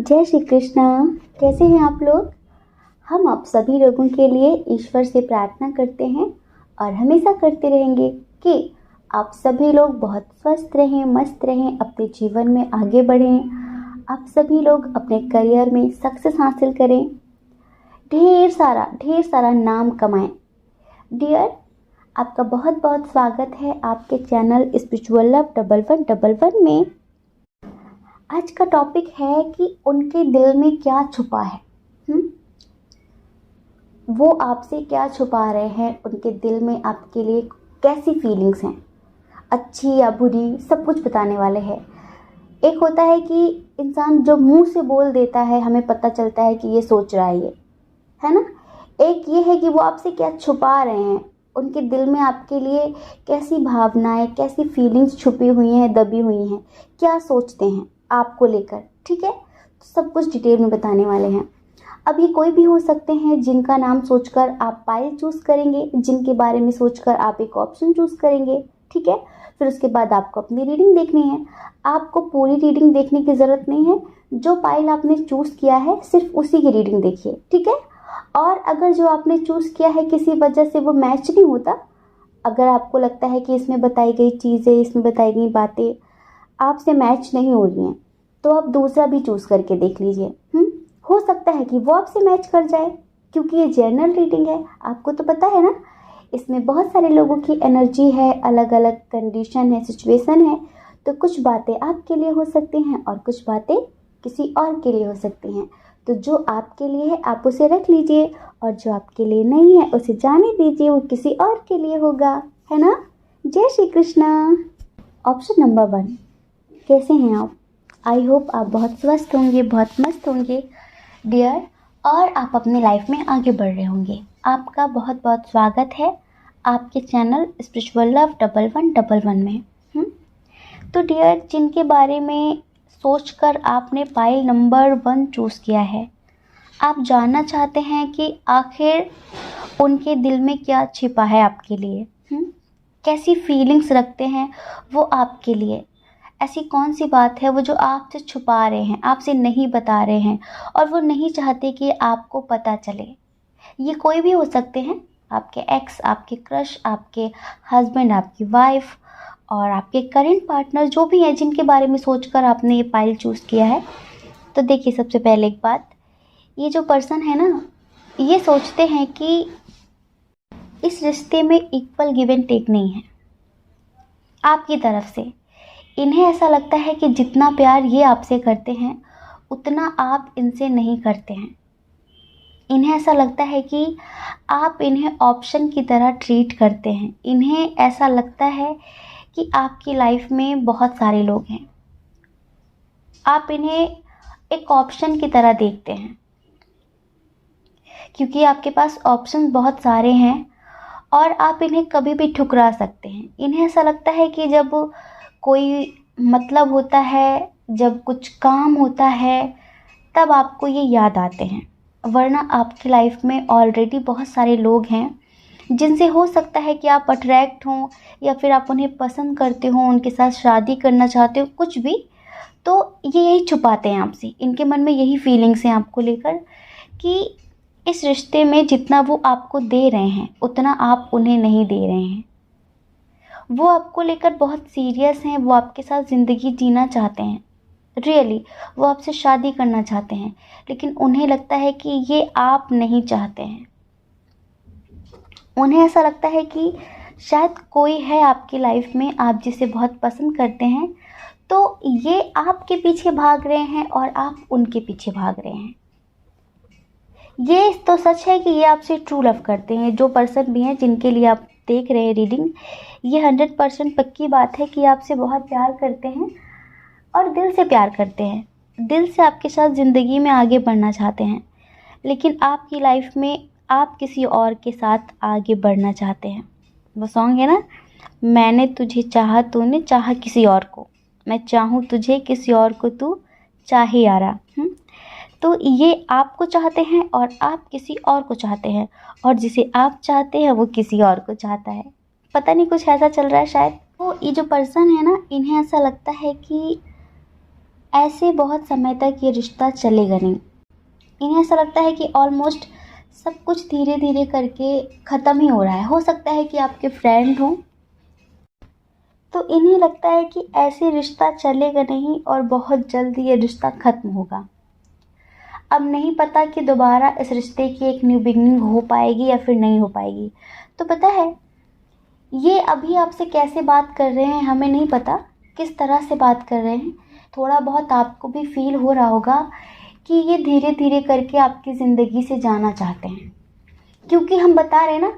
जय श्री कृष्णा। कैसे हैं आप लोग। हम आप सभी लोगों के लिए ईश्वर से प्रार्थना करते हैं और हमेशा करते रहेंगे कि आप सभी लोग बहुत स्वस्थ रहें, मस्त रहें, अपने जीवन में आगे बढ़ें। आप सभी लोग अपने करियर में सक्सेस हासिल करें, ढेर सारा नाम कमाएं। डियर, आपका बहुत बहुत स्वागत है आपके चैनल स्पिरिचुअल लव 1111 में। आज का टॉपिक है कि उनके दिल में क्या छुपा है। वो आपसे क्या छुपा रहे हैं, उनके दिल में आपके लिए कैसी फीलिंग्स हैं, अच्छी या बुरी, सब कुछ बताने वाले हैं। एक होता है कि इंसान जो मुंह से बोल देता है, हमें पता चलता है कि ये सोच रहा है, ये है ना। एक ये है कि वो आपसे क्या छुपा रहे हैं, उनके दिल में आपके लिए कैसी भावनाएं, कैसी फीलिंग्स छुपी हुई हैं, दबी हुई हैं, क्या सोचते हैं आपको लेकर। ठीक है, तो सब कुछ डिटेल में बताने वाले हैं। अब ये कोई भी हो सकते हैं जिनका नाम सोचकर आप पायल चूज़ करेंगे, जिनके बारे में सोचकर आप एक ऑप्शन चूज़ करेंगे। ठीक है, फिर उसके बाद आपको अपनी रीडिंग देखनी है। आपको पूरी रीडिंग देखने की ज़रूरत नहीं है, जो पायल आपने चूज़ किया है सिर्फ उसी की रीडिंग देखिए। ठीक है, और अगर जो आपने चूज़ किया है किसी वजह से वो मैच नहीं होता, अगर आपको लगता है कि इसमें बताई गई चीज़ें, इसमें बताई गई बातें आपसे मैच नहीं हो रही हैं, तो आप दूसरा भी चूज़ करके देख लीजिए। हो सकता है कि वो आपसे मैच कर जाए, क्योंकि ये जनरल रीडिंग है, आपको तो पता है ना। इसमें बहुत सारे लोगों की एनर्जी है, अलग अलग कंडीशन है, सिचुएशन है, तो कुछ बातें आपके लिए हो सकती हैं और कुछ बातें किसी और के लिए हो सकती हैं। तो जो आपके लिए है आप उसे रख लीजिए, और जो आपके लिए नहीं है उसे जाने दीजिए, वो किसी और के लिए होगा, है ना। जय श्री कृष्णा। ऑप्शन नंबर 1, कैसे हैं आप। आई होप आप बहुत स्वस्थ होंगे, बहुत मस्त होंगे डियर, और आप अपनी लाइफ में आगे बढ़ रहे होंगे। आपका बहुत बहुत स्वागत है आपके चैनल स्पिरिचुअल लव 1111 में। तो डियर, जिनके बारे में सोचकर आपने पाइल नंबर 1 चूज़ किया है, आप जानना चाहते हैं कि आखिर उनके दिल में क्या छिपा है आपके लिए। कैसी फीलिंग्स रखते हैं वो आपके लिए, ऐसी कौन सी बात है वो जो आपसे छुपा रहे हैं, आपसे नहीं बता रहे हैं, और वो नहीं चाहते कि आपको पता चले। ये कोई भी हो सकते हैं, आपके एक्स, आपके क्रश, आपके हस्बैंड, आपकी वाइफ, और आपके करंट पार्टनर, जो भी है जिनके बारे में सोचकर आपने ये पाइल चूज़ किया है। तो देखिए, सबसे पहले एक बात, ये जो पर्सन है ना, ये सोचते हैं कि इस रिश्ते में इक्वल गिव एंड टेक नहीं है आपकी तरफ से। इन्हें ऐसा लगता है कि जितना प्यार ये आपसे करते हैं उतना आप इनसे नहीं करते हैं। इन्हें ऐसा लगता है कि आप इन्हें ऑप्शन की तरह ट्रीट करते हैं। इन्हें ऐसा लगता है कि आपकी लाइफ में बहुत सारे लोग हैं, आप इन्हें एक ऑप्शन की तरह देखते हैं, क्योंकि आपके पास ऑप्शन बहुत सारे हैं और आप इन्हें कभी भी ठुकरा सकते हैं। इन्हें ऐसा लगता है कि जब कोई मतलब होता है, जब कुछ काम होता है, तब आपको ये याद आते हैं, वरना आपकी लाइफ में ऑलरेडी बहुत सारे लोग हैं जिनसे हो सकता है कि आप अट्रैक्ट हों, या फिर आप उन्हें पसंद करते हो, उनके साथ शादी करना चाहते हो, कुछ भी। तो ये यही छुपाते हैं आपसे, इनके मन में यही फीलिंग्स हैं आपको लेकर कि इस रिश्ते में जितना वो आपको दे रहे हैं उतना आप उन्हें नहीं दे रहे हैं। वो आपको लेकर बहुत सीरियस हैं, वो आपके साथ ज़िंदगी जीना चाहते हैं, रियली वो आपसे शादी करना चाहते हैं, लेकिन उन्हें लगता है कि ये आप नहीं चाहते हैं। उन्हें ऐसा लगता है कि शायद कोई है आपकी लाइफ में, आप जिसे बहुत पसंद करते हैं, तो ये आपके पीछे भाग रहे हैं और आप उनके पीछे भाग रहे हैं। ये तो सच है कि ये आपसे ट्रू लव करते हैं। जो पर्सन भी हैं जिनके लिए आप देख रहे हैं रीडिंग, ये 100% पक्की बात है कि आपसे बहुत प्यार करते हैं और दिल से प्यार करते हैं, दिल से आपके साथ ज़िंदगी में आगे बढ़ना चाहते हैं, लेकिन आपकी लाइफ में आप किसी और के साथ आगे बढ़ना चाहते हैं। वो सॉन्ग है ना, मैंने तुझे चाहा तूने चाहा किसी और को, मैं चाहूँ तुझे किसी और को तू चाहे यारा। तो ये आपको चाहते हैं और आप किसी और को चाहते हैं, और जिसे आप चाहते हैं वो किसी और को चाहता है। पता नहीं, कुछ ऐसा चल रहा है शायद। तो ये जो पर्सन है ना, इन्हें ऐसा लगता है कि ऐसे बहुत समय तक ये रिश्ता चलेगा नहीं। इन्हें ऐसा लगता है कि ऑलमोस्ट सब कुछ धीरे धीरे करके ख़त्म ही हो रहा है। हो सकता है कि आपके फ्रेंड हों, तो इन्हें लगता है कि ऐसे रिश्ता चलेगा नहीं और बहुत जल्दी ये रिश्ता ख़त्म होगा। अब नहीं पता कि दोबारा इस रिश्ते की एक न्यू बिगनिंग हो पाएगी या फिर नहीं हो पाएगी। तो पता है, ये अभी आपसे कैसे बात कर रहे हैं हमें नहीं पता, किस तरह से बात कर रहे हैं। थोड़ा बहुत आपको भी फील हो रहा होगा कि ये धीरे धीरे करके आपकी ज़िंदगी से जाना चाहते हैं, क्योंकि हम बता रहे हैं ना,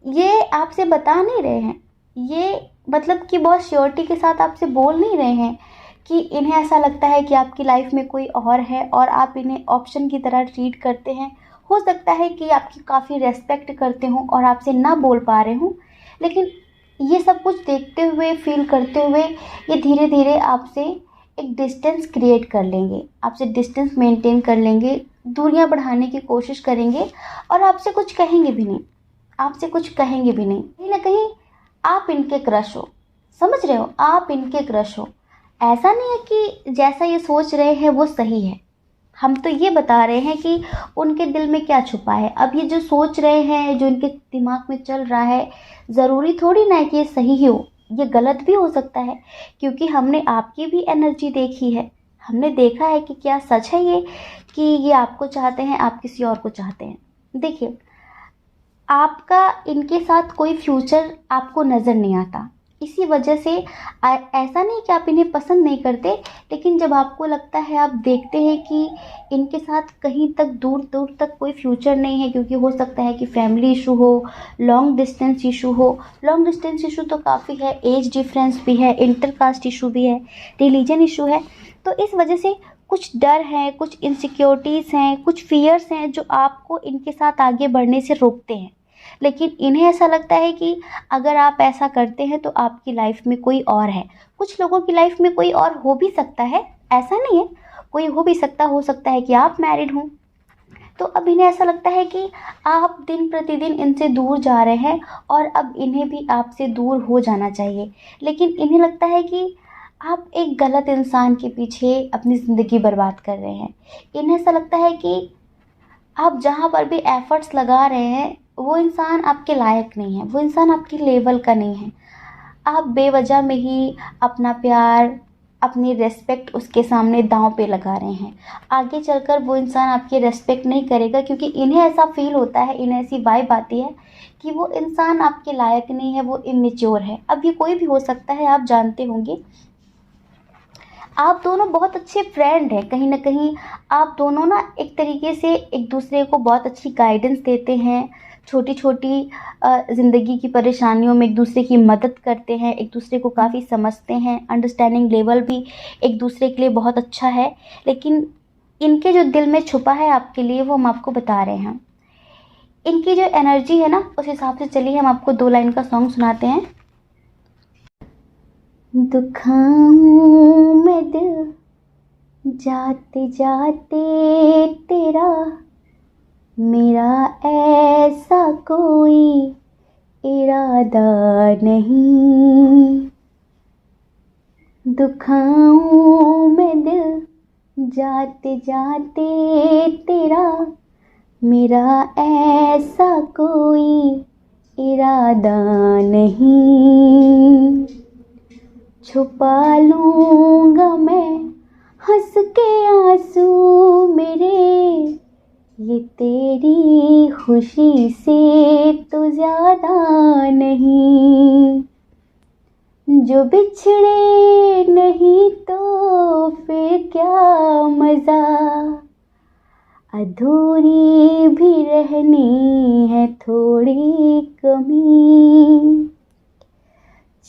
ये आपसे बता नहीं रहे हैं, ये मतलब कि बहुत श्योरिटी के साथ आपसे बोल नहीं रहे हैं कि इन्हें ऐसा लगता है कि आपकी लाइफ में कोई और है और आप इन्हें ऑप्शन की तरह ट्रीट करते हैं। हो सकता है कि आपकी काफ़ी रेस्पेक्ट करते हों और आपसे ना बोल पा रहे हों, लेकिन ये सब कुछ देखते हुए, फील करते हुए ये धीरे धीरे आपसे एक डिस्टेंस क्रिएट कर लेंगे, आपसे डिस्टेंस मेंटेन कर लेंगे, दूरियां बढ़ाने की कोशिश करेंगे और आपसे कुछ कहेंगे भी नहीं, आपसे कुछ कहेंगे भी नहीं। कहीं ना कहीं आप इनके क्रश हो, समझ रहे हो, आप इनके क्रश हो। ऐसा नहीं है कि जैसा ये सोच रहे हैं वो सही है, हम तो ये बता रहे हैं कि उनके दिल में क्या छुपा है। अब ये जो सोच रहे हैं, जो इनके दिमाग में चल रहा है, ज़रूरी थोड़ी ना है कि ये सही ही हो, ये गलत भी हो सकता है, क्योंकि हमने आपकी भी एनर्जी देखी है, हमने देखा है कि क्या सच है ये कि ये आपको चाहते हैं, आप किसी और को चाहते हैं। देखिए, आपका इनके साथ कोई फ्यूचर आपको नज़र नहीं आता, इसी वजह से ऐसा नहीं कि आप इन्हें पसंद नहीं करते, लेकिन जब आपको लगता है, आप देखते हैं कि इनके साथ कहीं तक दूर दूर तक कोई फ्यूचर नहीं है, क्योंकि हो सकता है कि फैमिली इशू हो, लॉन्ग डिस्टेंस इशू हो। लॉन्ग डिस्टेंस इशू तो काफ़ी है, एज डिफरेंस भी है, इंटरकास्ट इशू भी है, रिलीजन इशू है। तो इस वजह से कुछ डर हैं, कुछ इनसिक्योरिटीज़ हैं, कुछ फियर्स हैं जो आपको इनके साथ आगे बढ़ने से रोकते हैं। लेकिन इन्हें ऐसा लगता है कि अगर आप ऐसा करते हैं तो आपकी लाइफ में कोई और है। कुछ लोगों की लाइफ में कोई और हो भी सकता है, ऐसा नहीं है, कोई हो भी सकता, हो सकता है कि आप मैरिड हों। तो अब इन्हें ऐसा लगता है कि आप दिन प्रतिदिन इनसे दूर जा रहे हैं और अब इन्हें भी आपसे दूर हो जाना चाहिए। लेकिन इन्हें लगता है कि आप एक गलत इंसान के पीछे अपनी ज़िंदगी बर्बाद कर रहे हैं। इन्हें ऐसा लगता है कि आप जहाँ पर भी एफ़र्ट्स लगा रहे हैं, वो इंसान आपके लायक नहीं है, वो इंसान आपकी लेवल का नहीं है। आप बेवजह में ही अपना प्यार, अपनी रिस्पेक्ट उसके सामने दांव पे लगा रहे हैं। आगे चलकर वो इंसान आपकी रिस्पेक्ट नहीं करेगा, क्योंकि इन्हें ऐसा फील होता है, इन्हें ऐसी वाइब आती है कि वो इंसान आपके लायक नहीं है, वो इमेच्योर है। अब ये कोई भी हो सकता है, आप जानते होंगे। आप दोनों बहुत अच्छे फ्रेंड हैं, कहीं ना कहीं आप दोनों ना एक तरीके से एक दूसरे को बहुत अच्छी गाइडेंस देते हैं, छोटी छोटी ज़िंदगी की परेशानियों में एक दूसरे की मदद करते हैं, एक दूसरे को काफ़ी समझते हैं, अंडरस्टैंडिंग लेवल भी एक दूसरे के लिए बहुत अच्छा है। लेकिन इनके जो दिल में छुपा है आपके लिए, वो हम आपको बता रहे हैं। इनकी जो एनर्जी है ना, उस हिसाब से चलिए हम आपको 2 लाइन का सॉन्ग सुनाते हैं। दुखाऊं मैं दिल जाते जाते तेरा, मेरा ऐसा कोई इरादा नहीं। दुखाऊं मैं दिल जाते जाते तेरा, मेरा ऐसा कोई इरादा नहीं। छुपा लूँगा मैं हंस के आंसू मेरे, ये तेरी खुशी से तो ज़्यादा नहीं। जो बिछड़े नहीं तो फिर क्या मज़ा, अधूरी भी रहनी है थोड़ी कमी।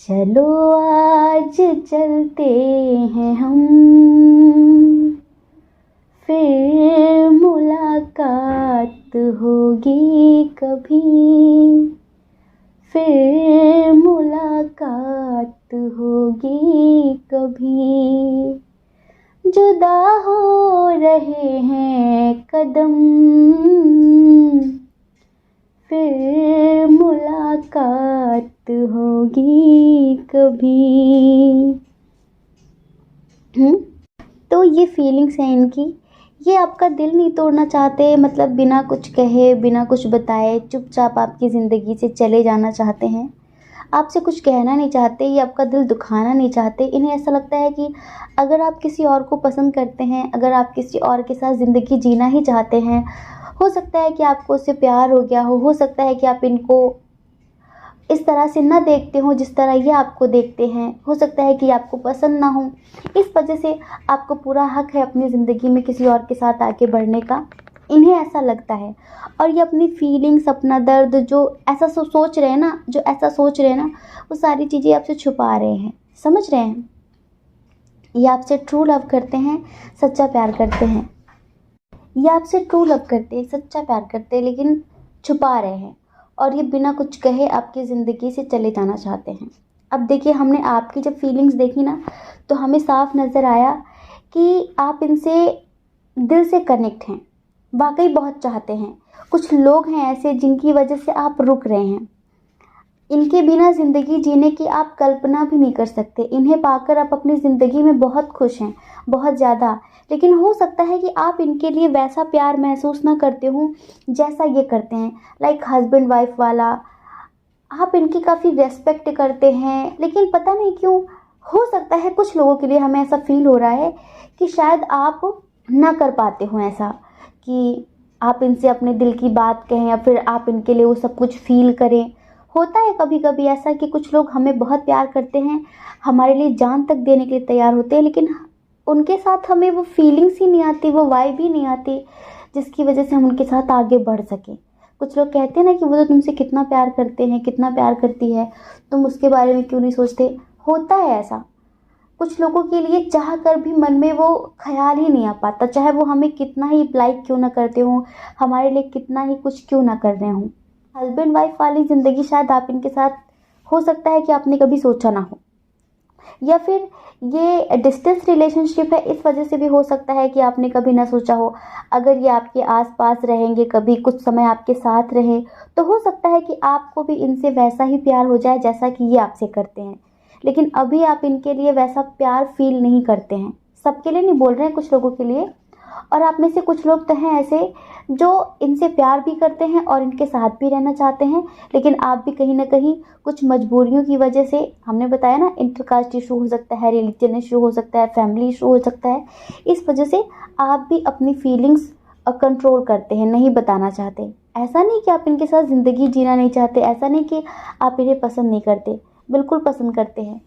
चलो आज चलते हैं हम, फिर मुलाकात होगी कभी, फिर मुलाकात होगी कभी। जुदा हो रहे हैं कदम, फिर मुलाकात होगी कभी। तो तो ये फीलिंग्स हैं इनकी। ये आपका दिल नहीं तोड़ना चाहते, मतलब बिना कुछ कहे, बिना कुछ बताए चुपचाप आपकी ज़िंदगी से चले जाना चाहते हैं। आपसे कुछ कहना नहीं चाहते, ये आपका दिल दुखाना नहीं चाहते। इन्हें ऐसा लगता है कि अगर आप किसी और को पसंद करते हैं, अगर आप किसी और के साथ ज़िंदगी जीना ही चाहते हैं, हो सकता है कि आपको उससे प्यार हो गया हो सकता है कि आप इनको इस तरह से ना देखते हो जिस तरह ये आपको देखते हैं, हो सकता है कि आपको पसंद ना हो। इस वजह से आपको पूरा हक है अपनी ज़िंदगी में किसी और के साथ आगे बढ़ने का, इन्हें ऐसा लगता है। और ये अपनी फीलिंग्स, अपना दर्द जो ऐसा सोच रहे हैं ना, जो ऐसा सोच रहे हैं ना, वो सारी चीज़ें आपसे छुपा रहे हैं। समझ रहे हैं? ये आपसे ट्रू लव करते हैं, सच्चा प्यार करते हैं। ये आपसे ट्रू लव करते हैं, सच्चा प्यार करते हैं, लेकिन छुपा रहे हैं। और ये बिना कुछ कहे आपकी ज़िंदगी से चले जाना चाहते हैं। अब देखिए, हमने आपकी जब फीलिंग्स देखी ना, तो हमें साफ नज़र आया कि आप इनसे दिल से कनेक्ट हैं, वाकई बहुत चाहते हैं। कुछ लोग हैं ऐसे जिनकी वजह से आप रुक रहे हैं। इनके बिना ज़िंदगी जीने की आप कल्पना भी नहीं कर सकते। इन्हें पाकर आप अपनी ज़िंदगी में बहुत खुश हैं, बहुत ज़्यादा। लेकिन हो सकता है कि आप इनके लिए वैसा प्यार महसूस ना करते हो जैसा ये करते हैं, लाइक हस्बैंड वाइफ वाला। आप इनकी काफ़ी रेस्पेक्ट करते हैं, लेकिन पता नहीं क्यों, हो सकता है कुछ लोगों के लिए हमें ऐसा फील हो रहा है कि शायद आप ना कर पाते हो ऐसा, कि आप इनसे अपने दिल की बात कहें या फिर आप इनके लिए वो सब कुछ फील करें। होता है कभी कभी ऐसा कि कुछ लोग हमें बहुत प्यार करते हैं, हमारे लिए जान तक देने के लिए तैयार होते हैं, लेकिन उनके साथ हमें वो फीलिंग्स ही नहीं आती, वो वाइब ही नहीं आती जिसकी वजह से हम उनके साथ आगे बढ़ सकें। कुछ लोग कहते हैं ना कि वो तो तुमसे कितना प्यार करते हैं, कितना प्यार करती है, तुम उसके बारे में क्यों नहीं सोचते। होता है ऐसा, कुछ लोगों के लिए चाह कर भी मन में वो ख्याल ही नहीं आ पाता, चाहे वो हमें कितना ही लाइक क्यों ना करते हो, हमारे लिए कितना ही कुछ क्यों ना कर रहे हों। हस्बैंड वाइफ वाली ज़िंदगी शायद आप इनके साथ, हो सकता है कि आपने कभी सोचा ना हो, या फिर ये डिस्टेंस रिलेशनशिप है, इस वजह से भी हो सकता है कि आपने कभी ना सोचा हो। अगर ये आपके आसपास रहेंगे, कभी कुछ समय आपके साथ रहे, तो हो सकता है कि आपको भी इनसे वैसा ही प्यार हो जाए जैसा कि ये आपसे करते हैं। लेकिन अभी आप इनके लिए वैसा प्यार फील नहीं करते हैं। सबके लिए नहीं बोल रहे हैं, कुछ लोगों के लिए। और आप में से कुछ लोग तो हैं ऐसे जो इनसे प्यार भी करते हैं और इनके साथ भी रहना चाहते हैं, लेकिन आप भी कहीं ना कहीं कुछ मजबूरियों की वजह से, हमने बताया ना, इंटरकास्ट इशू हो सकता है, रिलीजन इशू हो सकता है, फैमिली इशू हो सकता है, इस वजह से आप भी अपनी फीलिंग्स कंट्रोल करते हैं, नहीं बताना चाहते। ऐसा नहीं कि आप इनके साथ ज़िंदगी जीना नहीं चाहते, ऐसा नहीं कि आप इन्हें पसंद नहीं करते, बिल्कुल पसंद करते हैं।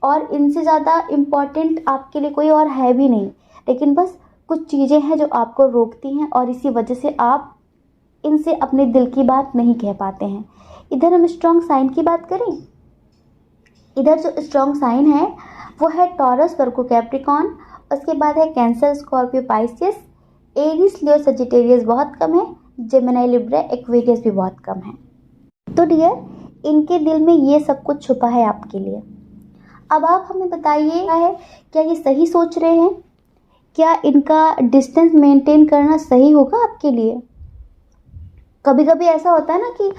और इनसे ज़्यादा इम्पॉर्टेंट आपके लिए कोई और है भी नहीं, लेकिन बस कुछ चीज़ें हैं जो आपको रोकती हैं और इसी वजह से आप इनसे अपने दिल की बात नहीं कह पाते हैं। इधर हम स्ट्रॉन्ग साइन की बात करें, इधर जो स्ट्रॉन्ग साइन है वो है टॉरस, वर्गो, कैप्रिकॉर्न। उसके बाद है कैंसर, स्कॉर्पियो, पाइसियस, एरीज, लियो, सजिटेरियस बहुत कम है, जेमिनी, लिब्रा, एक्वेरियस भी बहुत कम है। तो डियर, इनके दिल में ये सब कुछ छुपा है आपके लिए। अब आप हमें बताइए, क्या ये सही सोच रहे हैं? क्या इनका डिस्टेंस मेंटेन करना सही होगा आपके लिए? कभी कभी ऐसा होता है ना कि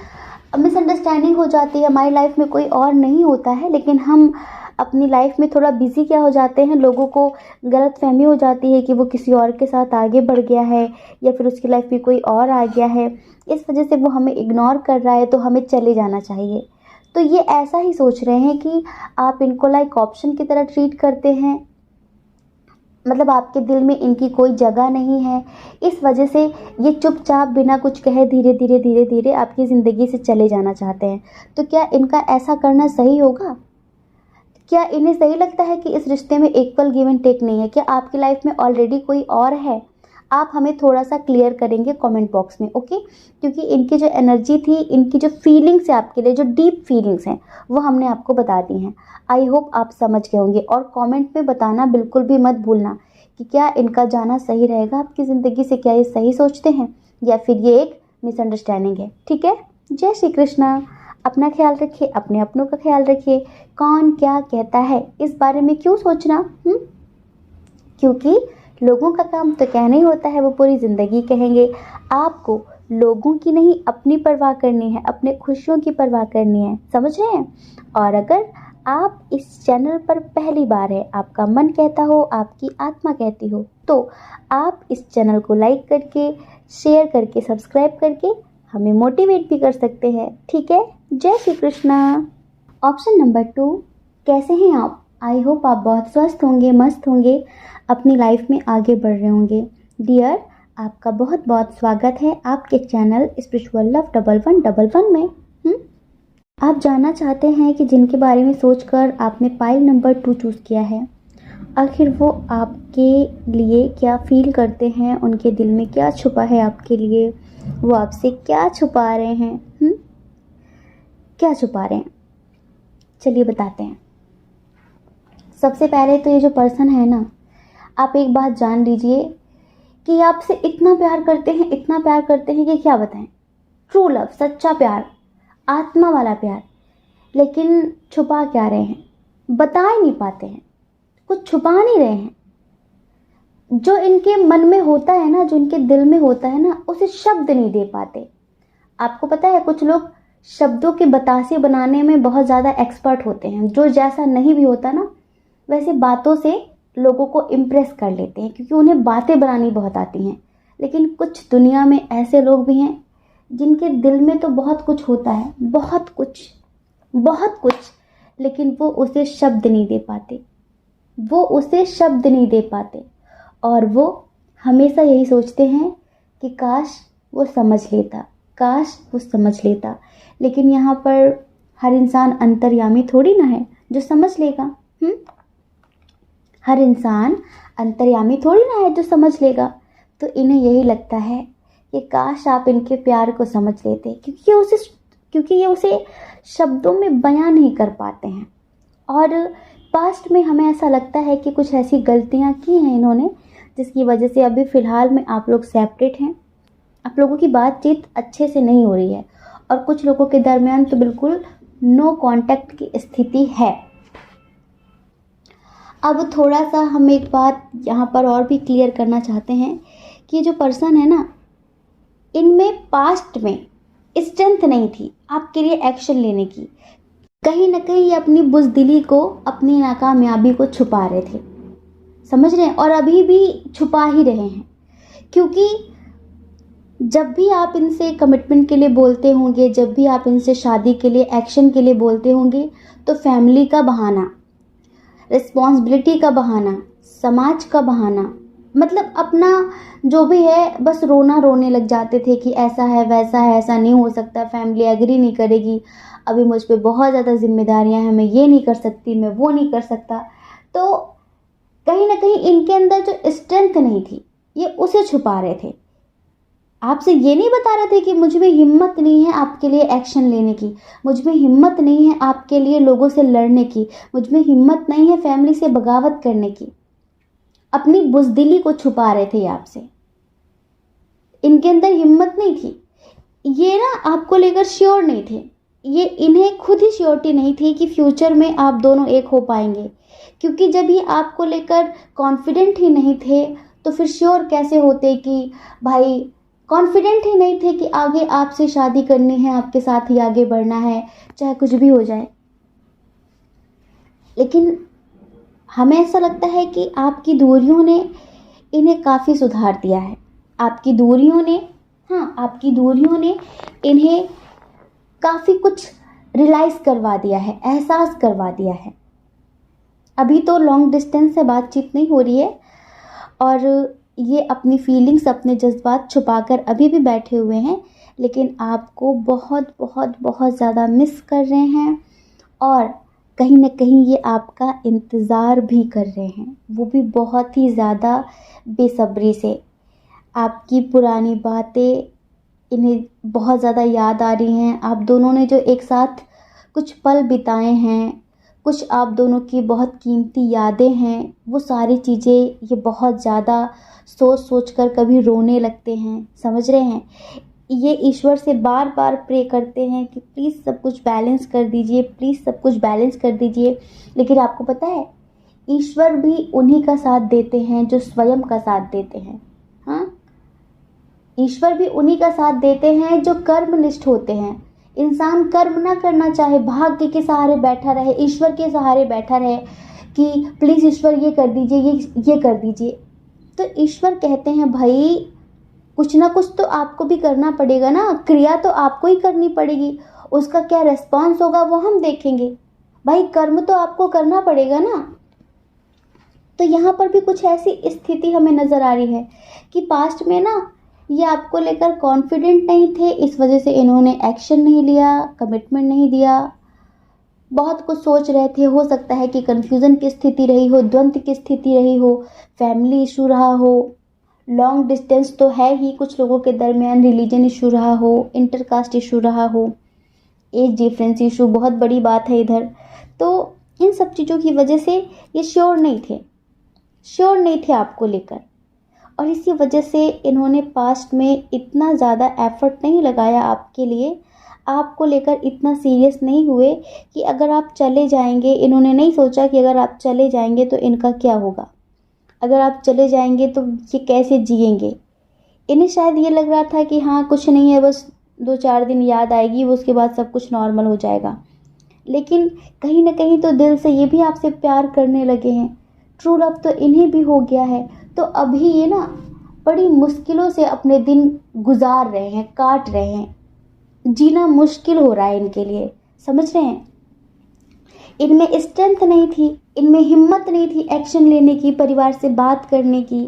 मिसअंडरस्टैंडिंग हो जाती है, हमारी लाइफ में कोई और नहीं होता है, लेकिन हम अपनी लाइफ में थोड़ा बिजी क्या हो जाते हैं, लोगों को गलतफहमी हो जाती है कि वो किसी और के साथ आगे बढ़ गया है या फिर उसकी लाइफ में कोई और आ गया है, इस वजह से वो हमें इग्नोर कर रहा है, तो हमें चले जाना चाहिए। तो ये ऐसा ही सोच रहे हैं कि आप इनको लाइक ऑप्शन की तरह ट्रीट करते हैं, मतलब आपके दिल में इनकी कोई जगह नहीं है। इस वजह से ये चुपचाप बिना कुछ कहे धीरे धीरे धीरे धीरे आपकी ज़िंदगी से चले जाना चाहते हैं। तो क्या इनका ऐसा करना सही होगा? क्या इन्हें सही लगता है कि इस रिश्ते में इक्वल गिव एंड टेक नहीं है? क्या आपकी लाइफ में ऑलरेडी कोई और है? आप हमें थोड़ा सा क्लियर करेंगे कमेंट बॉक्स में, ओके? क्योंकि इनकी जो एनर्जी थी, इनकी जो फीलिंग्स है आपके लिए, जो डीप फीलिंग्स हैं, वो हमने आपको बता दी हैं। आई होप आप समझ गए होंगे। और कमेंट में बताना बिल्कुल भी मत भूलना कि क्या इनका जाना सही रहेगा आपकी ज़िंदगी से, क्या ये सही सोचते हैं या फिर ये एक मिसअंडरस्टैंडिंग है। ठीक है? जय श्री कृष्णा। अपना ख्याल रखिए, अपने अपनों का ख्याल रखिए। कौन क्या कहता है इस बारे में क्यों सोचना, क्योंकि लोगों का काम तो कहना ही होता है, वो पूरी ज़िंदगी कहेंगे। आपको लोगों की नहीं, अपनी परवाह करनी है, अपने खुशियों की परवाह करनी है। समझ रहे हैं? और अगर आप इस चैनल पर पहली बार है, आपका मन कहता हो, आपकी आत्मा कहती हो, तो आप इस चैनल को लाइक करके, शेयर करके, सब्सक्राइब करके हमें मोटिवेट भी कर सकते हैं। ठीक है, जय श्री कृष्णा। ऑप्शन नंबर 2, कैसे हैं आप? आई होप आप बहुत स्वस्थ होंगे, मस्त होंगे, अपनी लाइफ में आगे बढ़ रहे होंगे। डियर, आपका बहुत बहुत स्वागत है आपके चैनल स्पिरिचुअल लव 1111 में। आप जानना चाहते हैं कि जिनके बारे में सोचकर आपने पाइल नंबर 2 चूज़ किया है, आखिर वो आपके लिए क्या फील करते हैं, उनके दिल में क्या छुपा है आपके लिए, वो आपसे क्या छुपा रहे हैं? क्या छुपा रहे हैं, चलिए बताते हैं। सबसे पहले तो ये जो पर्सन है ना, आप एक बात जान लीजिए कि आपसे इतना प्यार करते हैं, इतना प्यार करते हैं कि क्या बताएं। ट्रू लव, सच्चा प्यार, आत्मा वाला प्यार। लेकिन छुपा क्या रहे हैं, बता ही नहीं पाते हैं, कुछ छुपा नहीं रहे हैं। जो इनके मन में होता है ना, जो इनके दिल में होता है ना, उसे शब्द नहीं दे पाते। आपको पता है, कुछ लोग शब्दों के बतासे बनाने में बहुत ज़्यादा एक्सपर्ट होते हैं। जो जैसा नहीं भी होता ना, वैसे बातों से लोगों को इम्प्रेस कर लेते हैं, क्योंकि उन्हें बातें बनानी बहुत आती हैं। लेकिन कुछ दुनिया में ऐसे लोग भी हैं जिनके दिल में तो बहुत कुछ होता है, बहुत कुछ, बहुत कुछ, लेकिन वो उसे शब्द नहीं दे पाते, वो उसे शब्द नहीं दे पाते। और वो हमेशा यही सोचते हैं कि काश वो समझ लेता, काश वो समझ लेता। लेकिन यहाँ पर हर इंसान अंतर्यामी थोड़ी ना है जो समझ लेगा। हर इंसान अंतर्यामी थोड़ी ना है जो समझ लेगा। तो इन्हें यही लगता है कि काश आप इनके प्यार को समझ लेते, क्योंकि ये उसे शब्दों में बयां नहीं कर पाते हैं। और पास्ट में हमें ऐसा लगता है कि कुछ ऐसी गलतियां की हैं इन्होंने, जिसकी वजह से अभी फ़िलहाल में आप लोग सेपरेट हैं। आप लोगों की बातचीत अच्छे से नहीं हो रही है, और कुछ लोगों के दरमियान तो बिल्कुल नो कांटेक्ट की स्थिति है। अब थोड़ा सा हम एक बात यहाँ पर और भी क्लियर करना चाहते हैं कि जो पर्सन है ना, इनमें पास्ट में स्ट्रेंथ नहीं थी आपके लिए एक्शन लेने की। कहीं ना कहीं ये अपनी बुज़दिली को, अपनी नाकामयाबी को छुपा रहे थे, समझ रहे हैं, और अभी भी छुपा ही रहे हैं। क्योंकि जब भी आप इनसे कमिटमेंट के लिए बोलते होंगे, जब भी आप इनसे शादी के लिए, एक्शन के लिए बोलते होंगे, तो फैमिली का बहाना, रिस्पॉन्सिबिलिटी का बहाना, समाज का बहाना, मतलब अपना जो भी है, बस रोने लग जाते थे कि ऐसा है, वैसा है, ऐसा नहीं हो सकता, फैमिली एग्री नहीं करेगी, अभी मुझ पे बहुत ज़्यादा जिम्मेदारियां हैं, मैं ये नहीं कर सकती, मैं वो नहीं कर सकता। तो कहीं ना कहीं इनके अंदर जो स्ट्रेंथ नहीं थी, ये उसे छुपा रहे थे। आपसे ये नहीं बता रहे थे कि मुझ में हिम्मत नहीं है आपके लिए एक्शन लेने की, मुझ में हिम्मत नहीं है आपके लिए लोगों से लड़ने की, मुझ में हिम्मत नहीं है फैमिली से बगावत करने की। अपनी बुज़दिली को छुपा रहे थे आपसे। इनके अंदर हिम्मत नहीं थी, ये ना आपको लेकर श्योर नहीं थे। ये इन्हें खुद ही श्योरिटी नहीं थी कि फ्यूचर में आप दोनों एक हो पाएंगे। क्योंकि जब ये आपको लेकर कॉन्फिडेंट ही नहीं थे, तो फिर श्योर कैसे होते कि भाई, कॉन्फिडेंट ही नहीं थे कि आगे आपसे शादी करनी है, आपके साथ ही आगे बढ़ना है, चाहे कुछ भी हो जाए। लेकिन हमें ऐसा लगता है कि आपकी दूरियों ने इन्हें काफ़ी सुधार दिया है। आपकी दूरियों ने इन्हें काफ़ी कुछ रियलाइज़ करवा दिया है, एहसास करवा दिया है। अभी तो लॉन्ग डिस्टेंस से बातचीत नहीं हो रही है, और ये अपनी फीलिंग्स, अपने जज्बात छुपाकर अभी भी बैठे हुए हैं, लेकिन आपको बहुत बहुत बहुत ज़्यादा मिस कर रहे हैं, और कहीं ना कहीं ये आपका इंतज़ार भी कर रहे हैं, वो भी बहुत ही ज़्यादा बेसब्री से। आपकी पुरानी बातें इन्हें बहुत ज़्यादा याद आ रही हैं। आप दोनों ने जो एक साथ कुछ पल बिताए हैं, कुछ आप दोनों की बहुत कीमती यादें हैं, वो सारी चीज़ें ये बहुत ज़्यादा सोच कर कभी रोने लगते हैं, समझ रहे हैं। ये ईश्वर से बार बार प्रे करते हैं कि प्लीज़ सब कुछ बैलेंस कर दीजिए, प्लीज़ सब कुछ बैलेंस कर दीजिए। लेकिन आपको पता है, ईश्वर भी उन्हीं का साथ देते हैं जो स्वयं का साथ देते हैं। हाँ, ईश्वर भी उन्हीं का साथ देते हैं जो कर्मनिष्ठ होते हैं। इंसान कर्म ना करना चाहे, भाग्य के सहारे बैठा रहे, ईश्वर के सहारे बैठा रहे कि प्लीज़ ईश्वर ये कर दीजिए, ये कर दीजिए, तो ईश्वर कहते हैं भाई कुछ ना कुछ तो आपको भी करना पड़ेगा ना, क्रिया तो आपको ही करनी पड़ेगी, उसका क्या रिस्पॉन्स होगा वो हम देखेंगे। भाई कर्म तो आपको करना पड़ेगा ना। तो यहाँ पर भी कुछ ऐसी स्थिति हमें नज़र आ रही है कि पास्ट में ना ये आपको लेकर कॉन्फिडेंट नहीं थे, इस वजह से इन्होंने एक्शन नहीं लिया, कमिटमेंट नहीं दिया, बहुत कुछ सोच रहे थे। हो सकता है कि कन्फ्यूज़न की स्थिति रही हो, द्वंद्व की स्थिति रही हो, फैमिली इशू रहा हो, लॉन्ग डिस्टेंस तो है ही कुछ लोगों के दरमियान, रिलीजन इशू रहा हो, इंटरकास्ट इशू रहा हो, एज डिफरेंस इशू बहुत बड़ी बात है इधर। तो इन सब चीज़ों की वजह से ये श्योर नहीं थे आपको लेकर, और इसी वजह से इन्होंने पास्ट में इतना ज़्यादा एफर्ट नहीं लगाया आपके लिए, आपको लेकर इतना सीरियस नहीं हुए कि अगर आप चले जाएंगे, इन्होंने नहीं सोचा कि अगर आप चले जाएंगे तो इनका क्या होगा, अगर आप चले जाएंगे तो ये कैसे जिएंगे। इन्हें शायद ये लग रहा था कि हाँ कुछ नहीं है, बस 2-4 दिन याद आएगी, वो उसके बाद सब कुछ नॉर्मल हो जाएगा। लेकिन कहीं ना कहीं तो दिल से ये भी आपसे प्यार करने लगे हैं, ट्रू लव तो इन्हें भी हो गया है। तो अभी ये ना बड़ी मुश्किलों से अपने दिन गुजार रहे हैं, काट रहे हैं, जीना मुश्किल हो रहा है इनके लिए, समझ रहे हैं। इनमें स्ट्रेंथ नहीं थी, इनमें हिम्मत नहीं थी एक्शन लेने की, परिवार से बात करने की,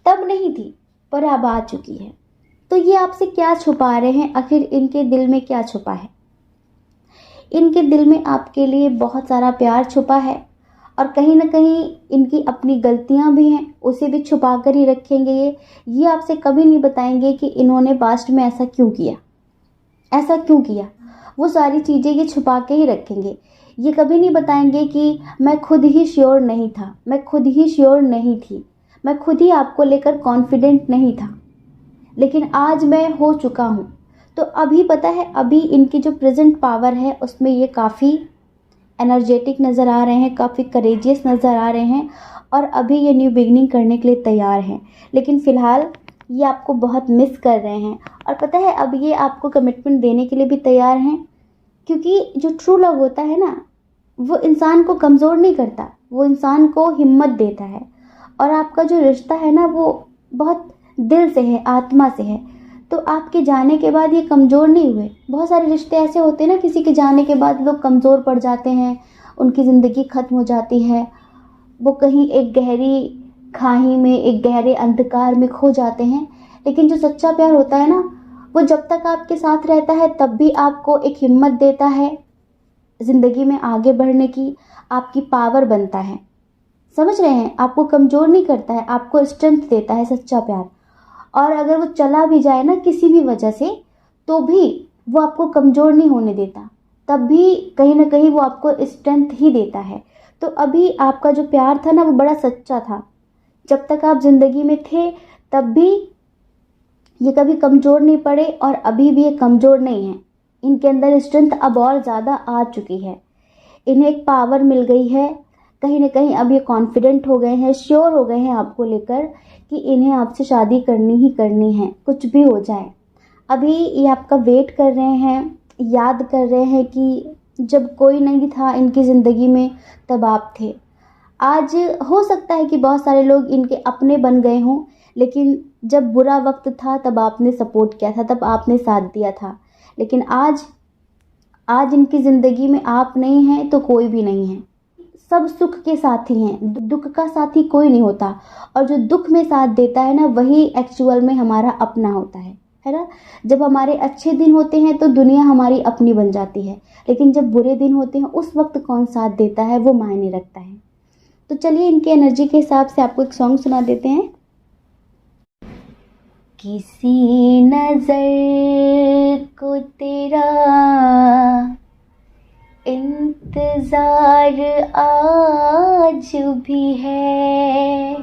तब नहीं थी, पर अब आ चुकी है। तो ये आपसे क्या छुपा रहे हैं, आखिर इनके दिल में क्या छुपा है। इनके दिल में आपके लिए बहुत सारा प्यार छुपा है, और कहीं ना कहीं इनकी अपनी गलतियां भी हैं, उसे भी छुपा कर ही रखेंगे। ये आपसे कभी नहीं बताएंगे कि इन्होंने पास्ट में ऐसा क्यों किया, ऐसा क्यों किया, वो सारी चीज़ें ये छुपा के ही रखेंगे। ये कभी नहीं बताएंगे कि मैं खुद ही श्योर नहीं था, मैं खुद ही श्योर नहीं थी, मैं खुद ही आपको लेकर कॉन्फिडेंट नहीं था, लेकिन आज मैं हो चुका हूँ। तो अभी पता है, अभी इनकी जो प्रेजेंट पावर है उसमें ये काफ़ी एनर्जेटिक नज़र आ रहे हैं, काफ़ी करेजियस नज़र आ रहे हैं, और अभी ये न्यू बिगनिंग करने के लिए तैयार हैं। लेकिन फ़िलहाल ये आपको बहुत मिस कर रहे हैं, और पता है अब ये आपको कमिटमेंट देने के लिए भी तैयार हैं, क्योंकि जो ट्रू लव होता है ना, वो इंसान को कमज़ोर नहीं करता, वो इंसान को हिम्मत देता है। और आपका जो रिश्ता है ना, वो बहुत दिल से है, आत्मा से है। तो आपके जाने के बाद ये कमज़ोर नहीं हुए। बहुत सारे रिश्ते ऐसे होते हैं ना, किसी के जाने के बाद लोग कमज़ोर पड़ जाते हैं, उनकी ज़िंदगी ख़त्म हो जाती है, वो कहीं एक गहरी खाई में, एक गहरे अंधकार में खो जाते हैं। लेकिन जो सच्चा प्यार होता है ना, वो जब तक आपके साथ रहता है तब भी आपको एक हिम्मत देता है ज़िंदगी में आगे बढ़ने की, आपकी पावर बनता है, समझ रहे हैं। आपको कमज़ोर नहीं करता है, आपको स्ट्रेंथ देता है सच्चा प्यार। और अगर वो चला भी जाए ना किसी भी वजह से, तो भी वो आपको कमज़ोर नहीं होने देता, तब भी कहीं ना कहीं वो आपको स्ट्रेंथ ही देता है। तो अभी आपका जो प्यार था ना, वो बड़ा सच्चा था। जब तक आप ज़िंदगी में थे तब भी ये कभी कमज़ोर नहीं पड़े, और अभी भी ये कमज़ोर नहीं है। इनके अंदर स्ट्रेंथ अब और ज़्यादा आ चुकी है, इन्हें एक पावर मिल गई है। कहीं ना कहीं अब ये कॉन्फिडेंट हो गए हैं, श्योर हो गए हैं आपको लेकर कि इन्हें आपसे शादी करनी ही करनी है, कुछ भी हो जाए। अभी ये आपका वेट कर रहे हैं, याद कर रहे हैं कि जब कोई नहीं था इनकी ज़िंदगी में तब आप थे। आज हो सकता है कि बहुत सारे लोग इनके अपने बन गए हों, लेकिन जब बुरा वक्त था तब आपने सपोर्ट किया था, तब आपने साथ दिया था। लेकिन आज इनकी ज़िंदगी में आप नहीं हैं तो कोई भी नहीं है। सब सुख के साथी हैं, दुख का साथी कोई नहीं होता। और जो दुख में साथ देता है ना, वही एक्चुअल में हमारा अपना होता है ना। जब हमारे अच्छे दिन होते हैं तो दुनिया हमारी अपनी बन जाती है, लेकिन जब बुरे दिन होते हैं उस वक्त कौन साथ देता है वो मायने रखता है। तो चलिए इनके एनर्जी के हिसाब से आपको एक सॉन्ग सुना देते हैं। किसी नजर को तेरा इंतजार आज भी है,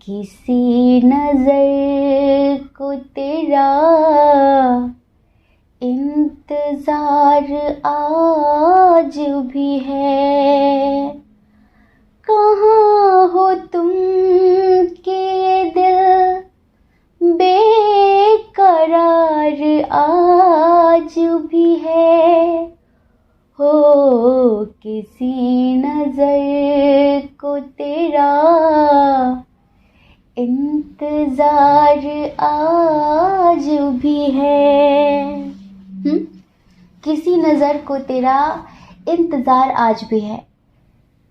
किसी नजर को तेरा इंतजार आज भी है। कहाँ हो तुम के दिल बेकरार आज किसी नजर को तेरा इंतजार आज भी है। किसी नजर को तेरा इंतजार आज भी है।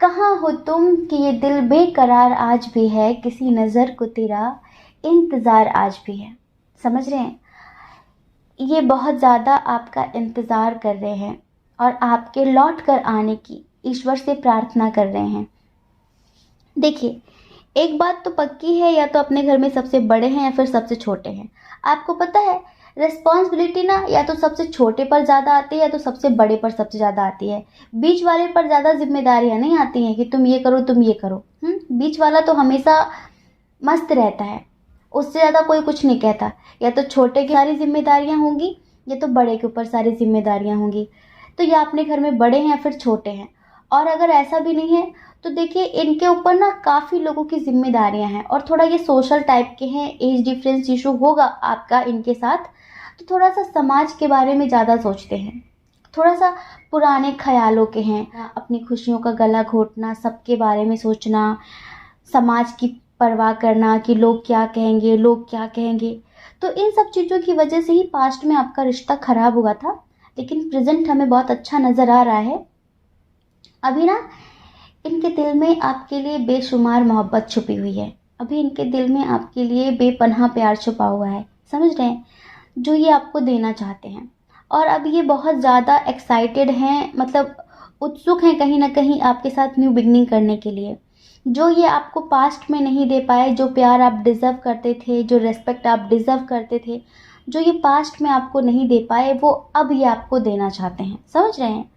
कहाँ हो तुम कि ये दिल बेकरार आज भी है। किसी नजर को तेरा इंतजार आज भी है। समझ रहे हैं, ये बहुत ज़्यादा आपका इंतज़ार कर रहे हैं और आपके लौट कर आने की ईश्वर से प्रार्थना कर रहे हैं। देखिए, एक बात तो पक्की है, या तो अपने घर में सबसे बड़े हैं या फिर सबसे छोटे हैं। आपको पता है, रिस्पॉन्सिबिलिटी ना या तो सबसे छोटे पर ज़्यादा आती है या तो सबसे बड़े पर सबसे ज़्यादा आती है। बीच वाले पर ज़्यादा जिम्मेदारियाँ नहीं आती हैं कि तुम ये करो तुम ये करो। बीच वाला तो हमेशा मस्त रहता है, उससे ज़्यादा कोई कुछ नहीं कहता। या तो छोटे की सारी जिम्मेदारियाँ होंगी या तो बड़े के ऊपर सारी जिम्मेदारियाँ होंगी। तो या अपने घर में बड़े हैं या फिर छोटे हैं। और अगर ऐसा भी नहीं है तो देखिए, इनके ऊपर ना काफ़ी लोगों की जिम्मेदारियाँ हैं और थोड़ा ये सोशल टाइप के हैं, एज डिफरेंस इशू होगा आपका इनके साथ। तो थोड़ा सा समाज के बारे में ज़्यादा सोचते हैं, थोड़ा सा पुराने ख्यालों के हैं। अपनी खुशियों का गला घोटना, सबके बारे में सोचना, समाज की परवाह करना कि लोग क्या कहेंगे लोग क्या कहेंगे। तो इन सब चीज़ों की वजह से ही पास्ट में आपका रिश्ता खराब हुआ था, लेकिन प्रेजेंट हमें बहुत अच्छा नज़र आ रहा है। अभी ना इनके दिल में आपके लिए बेशुमार मोहब्बत छुपी हुई है। अभी इनके दिल में आपके लिए बेपनाह प्यार छुपा हुआ है। समझ रहे हैं, जो ये आपको देना चाहते हैं। और अब ये बहुत ज़्यादा एक्साइटेड हैं, मतलब उत्सुक हैं कहीं ना कहीं आपके साथ न्यू बिगनिंग करने के लिए। जो ये आपको पास्ट में नहीं दे पाए, जो प्यार आप डिज़र्व करते थे, जो रेस्पेक्ट आप डिज़र्व करते थे, जो ये पास्ट में आपको नहीं दे पाए, वो अब ये आपको देना चाहते हैं। समझ रहे हैं,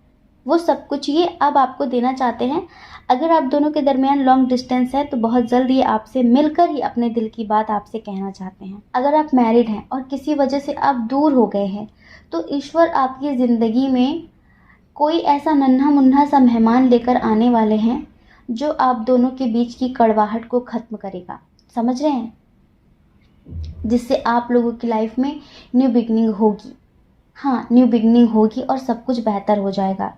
वो सब कुछ ये अब आपको देना चाहते हैं। अगर आप दोनों के दरमियान लॉन्ग डिस्टेंस है तो बहुत जल्द ये आपसे मिलकर ही अपने दिल की बात आपसे कहना चाहते हैं। अगर आप मैरिड हैं और किसी वजह से आप दूर हो गए हैं तो ईश्वर आपकी ज़िंदगी में कोई ऐसा नन्हा मुन्ना सा मेहमान लेकर आने वाले हैं जो आप दोनों के बीच की कड़वाहट को ख़त्म करेगा। समझ रहे हैं, जिससे आप लोगों की लाइफ में न्यू बिगनिंग होगी। हाँ, न्यू बिगनिंग होगी और सब कुछ बेहतर हो जाएगा।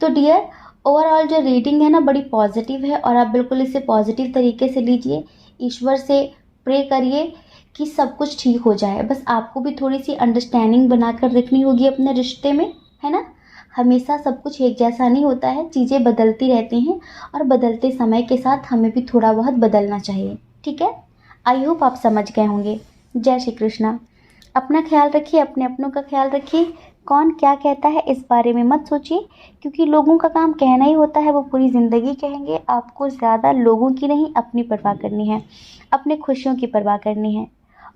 तो डियर, ओवरऑल जो रीडिंग है ना बड़ी पॉजिटिव है और आप बिल्कुल इसे पॉजिटिव तरीके से लीजिए। ईश्वर से प्रे करिए कि सब कुछ ठीक हो जाए। बस आपको भी थोड़ी सी अंडरस्टैंडिंग बनाकर रखनी होगी अपने रिश्ते में, है ना। हमेशा सब कुछ एक जैसा नहीं होता है, चीज़ें बदलती रहती हैं और बदलते समय के साथ हमें भी थोड़ा बहुत बदलना चाहिए। ठीक है, आई होप आप समझ गए होंगे। जय श्री कृष्णा। अपना ख्याल रखिए, अपने अपनों का ख्याल रखिए। कौन क्या कहता है इस बारे में मत सोचिए, क्योंकि लोगों का काम कहना ही होता है, वो पूरी ज़िंदगी कहेंगे। आपको ज़्यादा लोगों की नहीं, अपनी परवाह करनी है, अपने खुशियों की परवाह करनी है।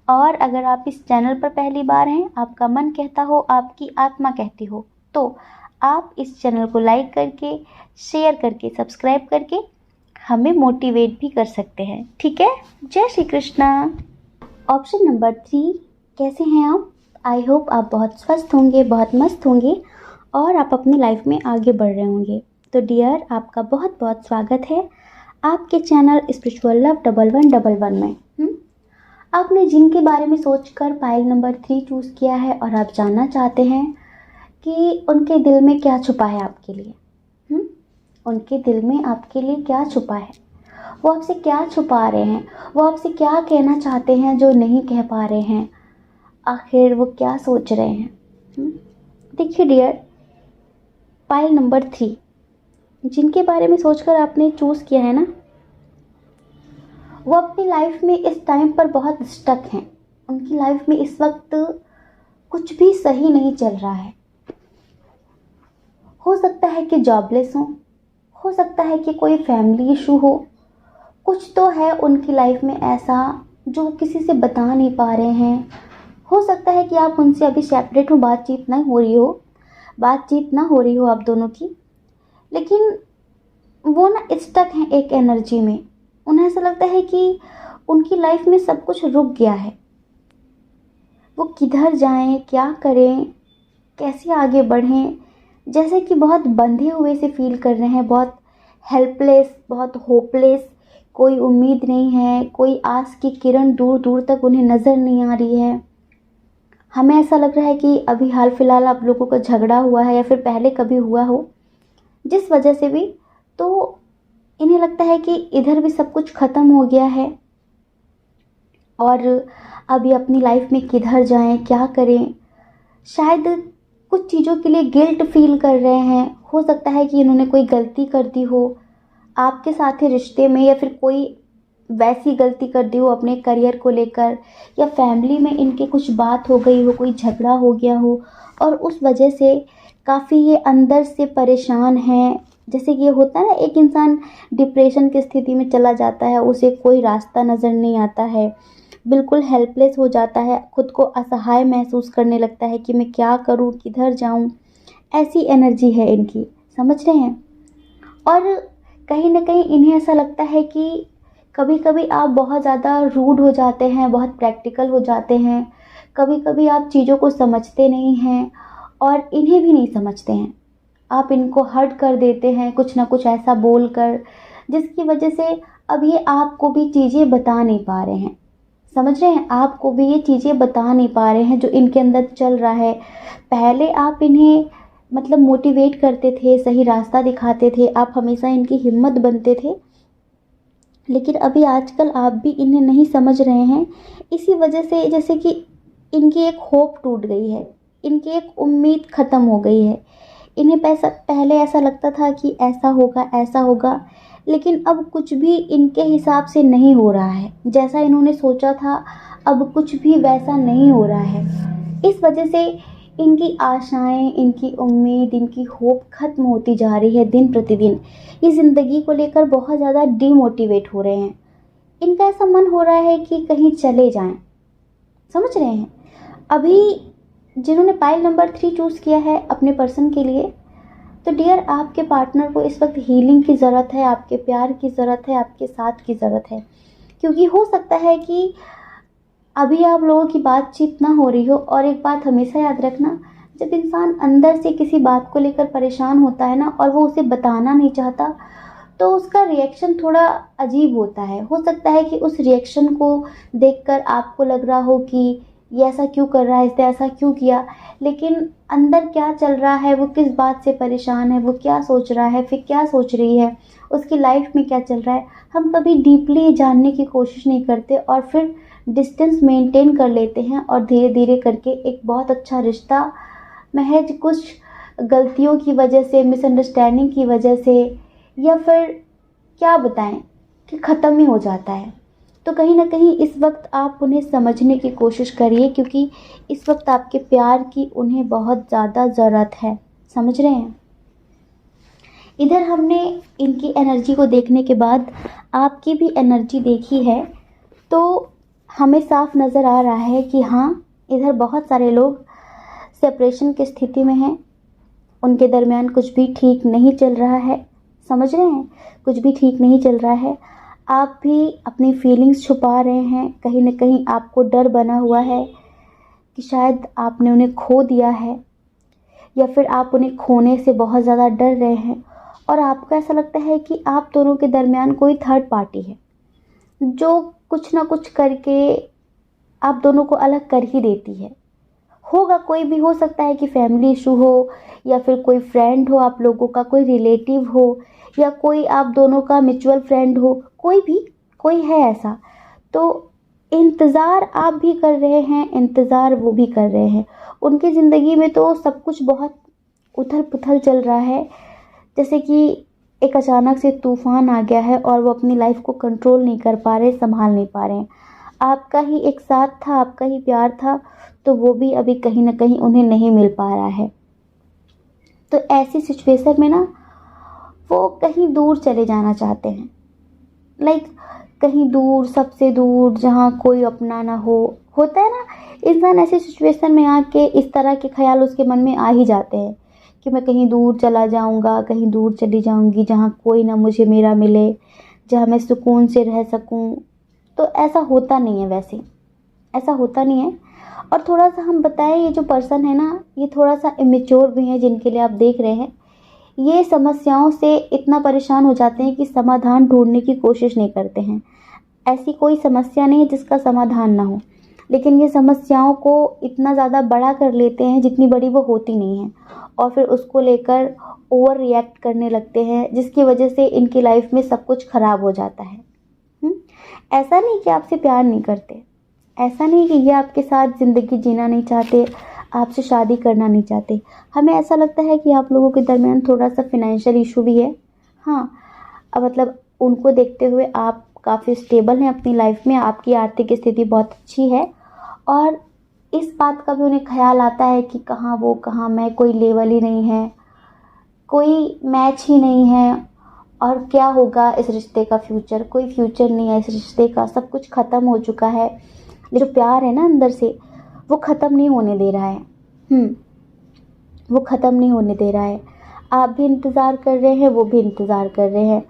और अगर आप इस चैनल पर पहली बार हैं, आपका मन कहता हो, आपकी आत्मा कहती हो, तो आप इस चैनल को लाइक करके, शेयर करके, सब्सक्राइब करके हमें मोटिवेट भी कर सकते हैं। ठीक है, जय श्री कृष्णा। ऑप्शन नंबर 3, कैसे हैं आप? आई होप आप बहुत स्वस्थ होंगे, बहुत मस्त होंगे और आप अपनी लाइफ में आगे बढ़ रहे होंगे। तो डियर, आपका बहुत बहुत स्वागत है आपके चैनल स्पिरिचुअल लव 1111 में। आपने जिनके बारे में सोचकर पाइल नंबर 3 चूज़ किया है और आप जानना चाहते हैं कि उनके दिल में क्या छुपा है आपके लिए। उनके दिल में आपके लिए क्या छुपा है, वो आपसे क्या छुपा रहे हैं, वो आपसे क्या कहना चाहते हैं जो नहीं कह पा रहे हैं, आखिर वो क्या सोच रहे हैं। देखिए डियर, पाइल नंबर 3 जिनके बारे में सोचकर आपने चूज़ किया है ना, वो अपनी लाइफ में इस टाइम पर बहुत स्टक हैं। उनकी लाइफ में इस वक्त कुछ भी सही नहीं चल रहा है। हो सकता है कि जॉबलेस हो सकता है कि कोई फैमिली इशू हो, कुछ तो है उनकी लाइफ में ऐसा जो किसी से बता नहीं पा रहे हैं। हो सकता है कि आप उनसे अभी सेपरेट हो, बातचीत ना हो रही हो आप दोनों की, लेकिन वो ना स्टक हैं एक एनर्जी में। उन्हें ऐसा लगता है कि उनकी लाइफ में सब कुछ रुक गया है। वो किधर जाएं, क्या करें, कैसे आगे बढ़ें, जैसे कि बहुत बंधे हुए से फील कर रहे हैं, बहुत हेल्पलेस, बहुत होपलेस। कोई उम्मीद नहीं है, कोई आस की किरण दूर दूर तक उन्हें नज़र नहीं आ रही है। हमें ऐसा लग रहा है कि अभी हाल फिलहाल आप लोगों का झगड़ा हुआ है या फिर पहले कभी हुआ हो, जिस वजह से भी, तो इन्हें लगता है कि इधर भी सब कुछ ख़त्म हो गया है और अब ये अपनी लाइफ में किधर जाएं, क्या करें। शायद कुछ चीज़ों के लिए गिल्ट फील कर रहे हैं। हो सकता है कि इन्होंने कोई गलती कर दी हो आपके साथ ही रिश्ते में, या फिर कोई वैसी गलती कर दी हो अपने करियर को लेकर, या फैमिली में इनके कुछ बात हो गई हो, कोई झगड़ा हो गया हो और उस वजह से काफ़ी ये अंदर से परेशान हैं। जैसे कि ये होता है ना, एक इंसान डिप्रेशन की स्थिति में चला जाता है, उसे कोई रास्ता नज़र नहीं आता है, बिल्कुल हेल्पलेस हो जाता है, खुद को असहाय महसूस करने लगता है कि मैं क्या करूं, किधर जाऊं। ऐसी एनर्जी है इनकी, समझ रहे हैं। और कहीं ना कहीं इन्हें ऐसा लगता है कि कभी कभी आप बहुत ज़्यादा रूड हो जाते हैं, बहुत प्रैक्टिकल हो जाते हैं, कभी कभी आप चीज़ों को समझते नहीं हैं और इन्हें भी नहीं समझते हैं। आप इनको हर्ट कर देते हैं कुछ ना कुछ ऐसा बोलकर, जिसकी वजह से अब ये आपको भी चीज़ें बता नहीं पा रहे हैं। समझ रहे हैं, आपको भी ये चीज़ें बता नहीं पा रहे हैं जो इनके अंदर चल रहा है। पहले आप इन्हें मतलब मोटिवेट करते थे, सही रास्ता दिखाते थे, आप हमेशा इनकी हिम्मत बनते थे, लेकिन अभी आजकल आप भी इन्हें नहीं समझ रहे हैं। इसी वजह से जैसे कि इनकी एक होप टूट गई है, इनकी एक उम्मीद ख़त्म हो गई है। इन्हें पहले ऐसा लगता था कि ऐसा होगा ऐसा होगा, लेकिन अब कुछ भी इनके हिसाब से नहीं हो रहा है। जैसा इन्होंने सोचा था अब कुछ भी वैसा नहीं हो रहा है। इस वजह से इनकी आशाएं, इनकी उम्मीद, इनकी होप खत्म होती जा रही है दिन प्रतिदिन। ये ज़िंदगी को लेकर बहुत ज़्यादा डीमोटिवेट हो रहे हैं। इनका ऐसा मन हो रहा है कि कहीं चले जाएं। समझ रहे हैं। अभी जिन्होंने पाइल नंबर 3 चूज़ किया है अपने पर्सन के लिए, तो डियर आपके पार्टनर को इस वक्त हीलिंग की ज़रूरत है, आपके प्यार की ज़रूरत है, आपके साथ की ज़रूरत है। क्योंकि हो सकता है कि अभी आप लोगों की बातचीत ना हो रही हो। और एक बात हमेशा याद रखना, जब इंसान अंदर से किसी बात को लेकर परेशान होता है ना और वो उसे बताना नहीं चाहता, तो उसका रिएक्शन थोड़ा अजीब होता है। हो सकता है कि उस रिएक्शन को देखकर आपको लग रहा हो कि ये ऐसा क्यों कर रहा है, इसने ऐसा क्यों किया, लेकिन अंदर क्या चल रहा है, वो किस बात से परेशान है, वो क्या सोच रहा है, फिर क्या सोच रही है, उसकी लाइफ में क्या चल रहा है, हम कभी डीपली जानने की कोशिश नहीं करते और फिर डिस्टेंस मेंटेन कर लेते हैं। और धीरे धीरे करके एक बहुत अच्छा रिश्ता महज कुछ गलतियों की वजह से, मिसअंडरस्टैंडिंग की वजह से, या फिर क्या बताएं कि ख़त्म ही हो जाता है। तो कहीं ना कहीं इस वक्त आप उन्हें समझने की कोशिश करिए, क्योंकि इस वक्त आपके प्यार की उन्हें बहुत ज़्यादा ज़रूरत है। समझ रहे हैं। इधर हमने इनकी एनर्जी को देखने के बाद आपकी भी एनर्जी देखी है, तो हमें साफ नज़र आ रहा है कि हाँ, इधर बहुत सारे लोग सेपरेशन की स्थिति में हैं। उनके दरमियान कुछ भी ठीक नहीं चल रहा है। समझ रहे हैं, कुछ भी ठीक नहीं चल रहा है। आप भी अपनी फीलिंग्स छुपा रहे हैं। कहीं ना कहीं आपको डर बना हुआ है कि शायद आपने उन्हें खो दिया है, या फिर आप उन्हें खोने से बहुत ज़्यादा डर रहे हैं। और आपको ऐसा लगता है कि आप दोनों के दरमियान कोई थर्ड पार्टी है जो कुछ ना कुछ करके आप दोनों को अलग कर ही देती है। होगा, कोई भी हो सकता है कि फैमिली इशू हो, या फिर कोई फ्रेंड हो आप लोगों का, कोई रिलेटिव हो, या कोई आप दोनों का म्यूचुअल फ्रेंड हो, कोई है ऐसा। तो इंतज़ार आप भी कर रहे हैं, इंतज़ार वो भी कर रहे हैं। उनकी ज़िंदगी में तो सब कुछ बहुत उथल पुथल चल रहा है, जैसे कि एक अचानक से तूफ़ान आ गया है और वो अपनी लाइफ को कंट्रोल नहीं कर पा रहे, संभाल नहीं पा रहे हैं। आपका ही एक साथ था, आपका ही प्यार था, तो वो भी अभी कहीं ना कहीं उन्हें नहीं मिल पा रहा है। तो ऐसी सिचुएशन में ना वो कहीं दूर चले जाना चाहते हैं, लाइक कहीं दूर, सबसे दूर, जहाँ कोई अपना ना हो। होता है ना, इंसान ऐसी सिचुएशन में आके इस तरह के ख्याल उसके मन में आ ही जाते हैं कि मैं कहीं दूर चला जाऊंगा, कहीं दूर चली जाऊंगी, जहाँ कोई ना मुझे मेरा मिले, जहाँ मैं सुकून से रह सकूं। तो ऐसा होता नहीं है, वैसे ऐसा होता नहीं है। और थोड़ा सा हम बताएं, ये जो पर्सन है ना, ये थोड़ा सा इमेच्योर भी है, जिनके लिए आप देख रहे हैं। ये समस्याओं से इतना परेशान हो जाते हैं कि समाधान ढूंढने की कोशिश नहीं करते हैं। ऐसी कोई समस्या नहीं है जिसका समाधान ना हो, लेकिन ये समस्याओं को इतना ज़्यादा बड़ा कर लेते हैं जितनी बड़ी वो होती नहीं है, और फिर उसको लेकर ओवर रिएक्ट करने लगते हैं, जिसकी वजह से इनकी लाइफ में सब कुछ ख़राब हो जाता है। ऐसा नहीं कि आपसे प्यार नहीं करते, ऐसा नहीं कि ये आपके साथ ज़िंदगी जीना नहीं चाहते, आपसे शादी करना नहीं चाहते। हमें ऐसा लगता है कि आप लोगों के दरमियान थोड़ा सा फिनेंशियल इशू भी है। हाँ, मतलब उनको देखते हुए आप काफ़ी स्टेबल हैं अपनी लाइफ में, आपकी आर्थिक स्थिति बहुत अच्छी है, और इस बात का भी उन्हें ख्याल आता है कि कहाँ वो कहाँ मैं, कोई लेवल ही नहीं है, कोई मैच ही नहीं है, और क्या होगा इस रिश्ते का फ्यूचर, कोई फ्यूचर नहीं है इस रिश्ते का, सब कुछ ख़त्म हो चुका है। ये जो प्यार है ना अंदर से, वो ख़त्म नहीं होने दे रहा है। वो ख़त्म नहीं होने दे रहा है। आप भी इंतज़ार कर रहे हैं, वो भी इंतज़ार कर रहे हैं।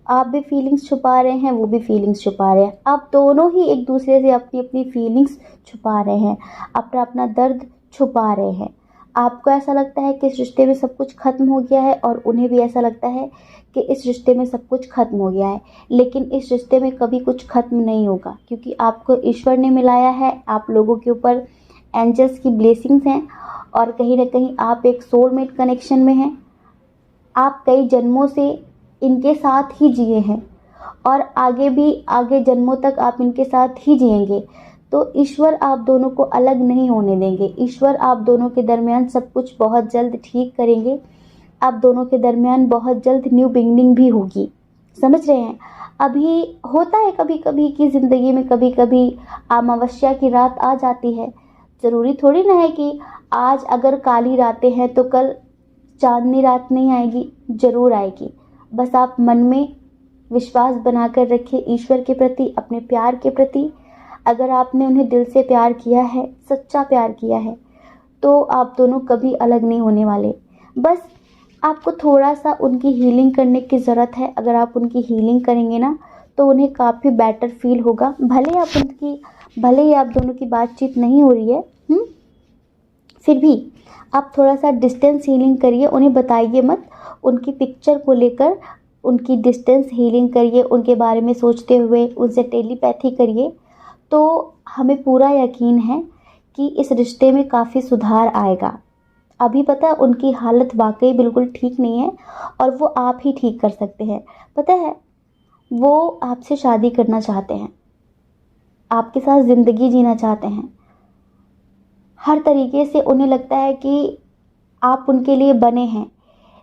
आप भी फीलिंग्स छुपा रहे हैं, वो भी फीलिंग्स छुपा रहे हैं। आप दोनों ही एक दूसरे से अपनी अपनी फीलिंग्स छुपा रहे हैं, अपना अपना दर्द छुपा रहे हैं। आपको ऐसा लगता है कि इस रिश्ते में सब कुछ ख़त्म हो गया है, और उन्हें भी ऐसा लगता है कि इस रिश्ते में सब कुछ ख़त्म हो गया है। लेकिन इस रिश्ते में कभी कुछ ख़त्म नहीं होगा, क्योंकि आपको ईश्वर ने मिलाया है, आप लोगों के ऊपर एंजल्स की ब्लेसिंग्स हैं, और कहीं ना कहीं आप एक सोलमेट कनेक्शन में हैं। आप कई जन्मों से इनके साथ ही जिए हैं, और आगे भी आगे जन्मों तक आप इनके साथ ही जिएंगे। तो ईश्वर आप दोनों को अलग नहीं होने देंगे। ईश्वर आप दोनों के दरमियान सब कुछ बहुत जल्द ठीक करेंगे। आप दोनों के दरमियान बहुत जल्द न्यू बिगनिंग भी होगी। समझ रहे हैं? अभी होता है कभी कभी कि ज़िंदगी में कभी कभी अमावस्या की रात आ जाती है। ज़रूरी थोड़ी ना है कि आज अगर काली रातें हैं तो कल चांदनी रात नहीं आएगी, ज़रूर आएगी। बस आप मन में विश्वास बनाकर रखिए ईश्वर के प्रति, अपने प्यार के प्रति। अगर आपने उन्हें दिल से प्यार किया है, सच्चा प्यार किया है, तो आप दोनों कभी अलग नहीं होने वाले। बस आपको थोड़ा सा उनकी हीलिंग करने की ज़रूरत है। अगर आप उनकी हीलिंग करेंगे ना, तो उन्हें काफ़ी बेटर फील होगा। भले ही आप दोनों की बातचीत नहीं हो रही है, फिर भी आप थोड़ा सा डिस्टेंस हीलिंग करिए। उन्हें बताइए मत, उनकी पिक्चर को लेकर उनकी डिस्टेंस हीलिंग करिए, उनके बारे में सोचते हुए उनसे टेलीपैथी करिए। तो हमें पूरा यकीन है कि इस रिश्ते में काफ़ी सुधार आएगा। अभी पता है उनकी हालत वाकई बिल्कुल ठीक नहीं है, और वो आप ही ठीक कर सकते हैं। पता है, वो आपसे शादी करना चाहते हैं, आपके साथ ज़िंदगी जीना चाहते हैं। हर तरीके से उन्हें लगता है कि आप उनके लिए बने हैं।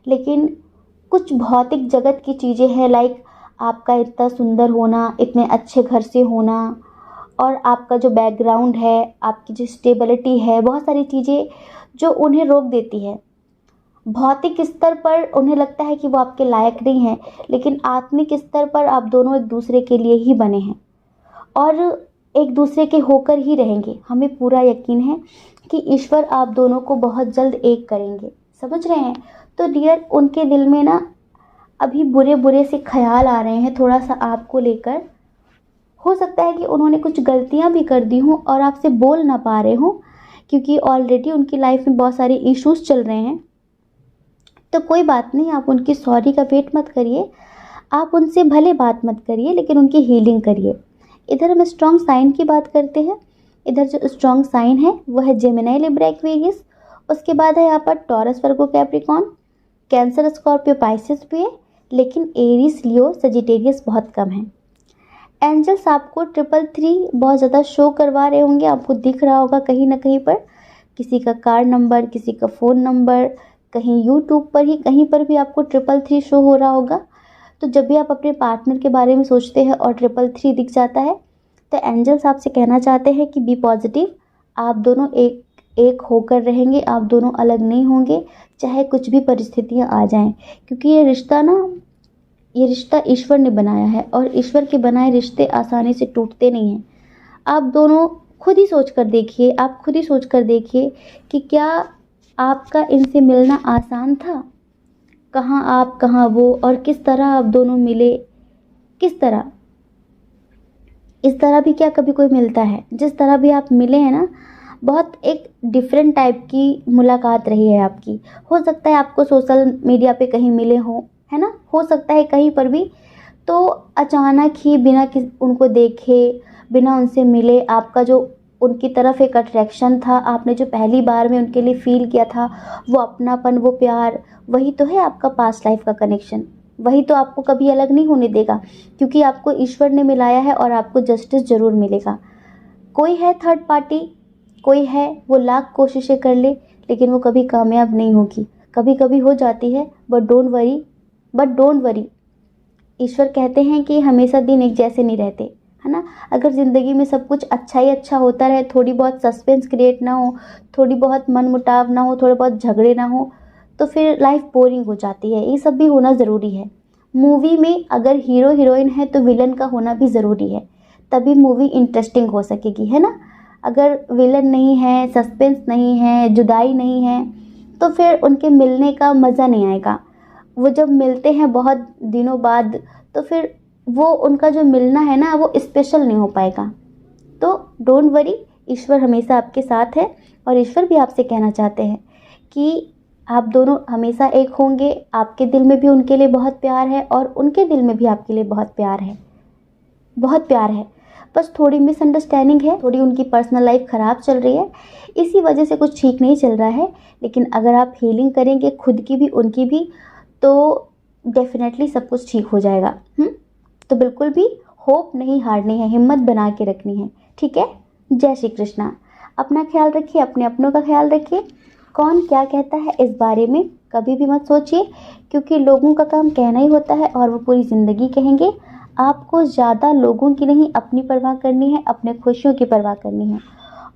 लेकिन कुछ भौतिक जगत की चीज़ें हैं, लाइक आपका इतना सुंदर होना, इतने अच्छे घर से होना, और आपका जो बैकग्राउंड है, आपकी जो स्टेबिलिटी है, बहुत सारी चीज़ें जो उन्हें रोक देती है। भौतिक स्तर पर उन्हें लगता है कि वो आपके लायक नहीं है, लेकिन आत्मिक स्तर पर आप दोनों एक दूसरे के लिए ही बने हैं, और एक दूसरे के होकर ही रहेंगे। हमें पूरा यकीन है कि ईश्वर आप दोनों को बहुत जल्द एक करेंगे। समझ रहे हैं? तो डियर, उनके दिल में ना अभी बुरे बुरे से ख्याल आ रहे हैं थोड़ा सा आपको लेकर। हो सकता है कि उन्होंने कुछ गलतियां भी कर दी हों और आपसे बोल ना पा रहे हों, क्योंकि ऑलरेडी उनकी लाइफ में बहुत सारे इश्यूज चल रहे हैं। तो कोई बात नहीं, आप उनकी सॉरी का वेट मत करिए, आप उनसे भले बात मत करिए, लेकिन उनकी हीलिंग करिए। इधर हम स्ट्रॉन्ग साइन की बात करते हैं। इधर जो स्ट्रॉन्ग साइन है वो है जेमिनी, लिब्रा, एक्वेरियस। उसके बाद है यहाँ पर टॉरस, वर्गो, कैप्रिकॉर्न, कैंसर, स्कॉर्पियो, पाइसेस भी है, लेकिन एरीज, लियो, सजिटेरियस बहुत कम है। एंजल्स आपको 333 बहुत ज़्यादा शो करवा रहे होंगे, आपको दिख रहा होगा कहीं ना कहीं पर, किसी का कार्ड नंबर, किसी का फ़ोन नंबर, कहीं यूट्यूब पर ही कहीं पर भी आपको 333 शो हो रहा होगा। तो जब भी आप अपने पार्टनर के बारे में सोचते हैं और 333 दिख जाता है, तो एंजल्स आपसे कहना चाहते हैं कि बी पॉजिटिव। आप दोनों एक होकर रहेंगे, आप दोनों अलग नहीं होंगे, चाहे कुछ भी परिस्थितियां आ जाएं, क्योंकि ये रिश्ता ईश्वर ने बनाया है, और ईश्वर के बनाए रिश्ते आसानी से टूटते नहीं हैं। आप दोनों खुद ही सोच कर देखिए कि क्या आपका इनसे मिलना आसान था? कहाँ आप, कहाँ वो, और किस तरह आप दोनों मिले? किस तरह? इस तरह भी क्या कभी कोई मिलता है? जिस तरह भी आप मिले हैं ना, बहुत एक डिफरेंट टाइप की मुलाकात रही है आपकी। हो सकता है आपको सोशल मीडिया पे कहीं मिले हों, है ना, हो सकता है कहीं पर भी, तो अचानक ही बिना उनको देखे, बिना उनसे मिले, आपका जो उनकी तरफ एक अट्रैक्शन था, आपने जो पहली बार में उनके लिए फील किया था, वो अपनापन, वो प्यार, वही तो है आपका पास्ट लाइफ का कनेक्शन। वही तो आपको कभी अलग नहीं होने देगा, क्योंकि आपको ईश्वर ने मिलाया है और आपको जस्टिस ज़रूर मिलेगा। कोई है थर्ड पार्टी, कोई है वो लाख कोशिशें कर ले लेकिन वो कभी कामयाब नहीं होगी। कभी कभी हो जाती है, बट डोंट वरी। ईश्वर कहते हैं कि हमेशा दिन एक जैसे नहीं रहते, है ना। अगर ज़िंदगी में सब कुछ अच्छा ही अच्छा होता रहे, थोड़ी बहुत सस्पेंस क्रिएट ना हो, थोड़ी बहुत मनमुटाव ना हो, थोड़े बहुत झगड़े ना हो, तो फिर लाइफ बोरिंग हो जाती है। ये सब भी होना ज़रूरी है। मूवी में अगर हीरो हीरोइन है तो विलन का होना भी ज़रूरी है, तभी मूवी इंटरेस्टिंग हो सकेगी, है ना। अगर विलन नहीं है, सस्पेंस नहीं है, जुदाई नहीं है, तो फिर उनके मिलने का मज़ा नहीं आएगा। वो जब मिलते हैं बहुत दिनों बाद, तो फिर वो उनका जो मिलना है ना, वो स्पेशल नहीं हो पाएगा। तो डोंट वरी, ईश्वर हमेशा आपके साथ है और ईश्वर भी आपसे कहना चाहते हैं कि आप दोनों हमेशा एक होंगे। आपके दिल में भी उनके लिए बहुत प्यार है और उनके दिल में भी आपके लिए बहुत प्यार है, बहुत प्यार है। बस थोड़ी मिसअंडरस्टैंडिंग है, थोड़ी उनकी पर्सनल लाइफ ख़राब चल रही है, इसी वजह से कुछ ठीक नहीं चल रहा है। लेकिन अगर आप हीलिंग करेंगे खुद की भी उनकी भी, तो डेफिनेटली सब कुछ ठीक हो जाएगा। तो बिल्कुल भी होप नहीं हारनी है, हिम्मत बना के रखनी है, ठीक है। जय श्री कृष्णा। अपना ख्याल रखिए, अपने अपनों का ख्याल रखिए। कौन क्या कहता है इस बारे में कभी भी मत सोचिए, क्योंकि लोगों का काम कहना ही होता है और वो पूरी ज़िंदगी कहेंगे। आपको ज़्यादा लोगों की नहीं, अपनी परवाह करनी है, अपने खुशियों की परवाह करनी है।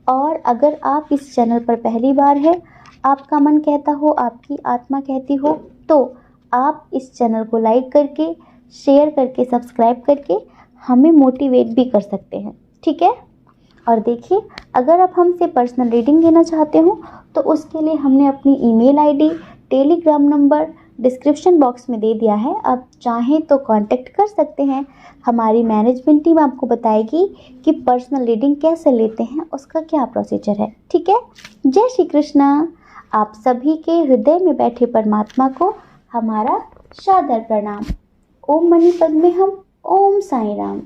और अगर आप इस चैनल पर पहली बार है, आपका मन कहता हो, आपकी आत्मा कहती हो, तो आप इस चैनल को लाइक करके, शेयर करके, सब्सक्राइब करके हमें मोटिवेट भी कर सकते हैं, ठीक है। और देखिए, अगर आप हमसे पर्सनल रीडिंग लेना चाहते हो तो उसके लिए हमने अपनी email ID, Telegram number description box में दे दिया है। आप चाहें तो कांटेक्ट कर सकते हैं। हमारी मैनेजमेंट टीम आपको बताएगी कि पर्सनल रीडिंग कैसे लेते हैं, उसका क्या प्रोसीजर है, ठीक है। जय श्री कृष्णा। आप सभी के हृदय में बैठे परमात्मा को हमारा सादर प्रणाम। ओम मणि पद्मे हम, ओम साईं राम।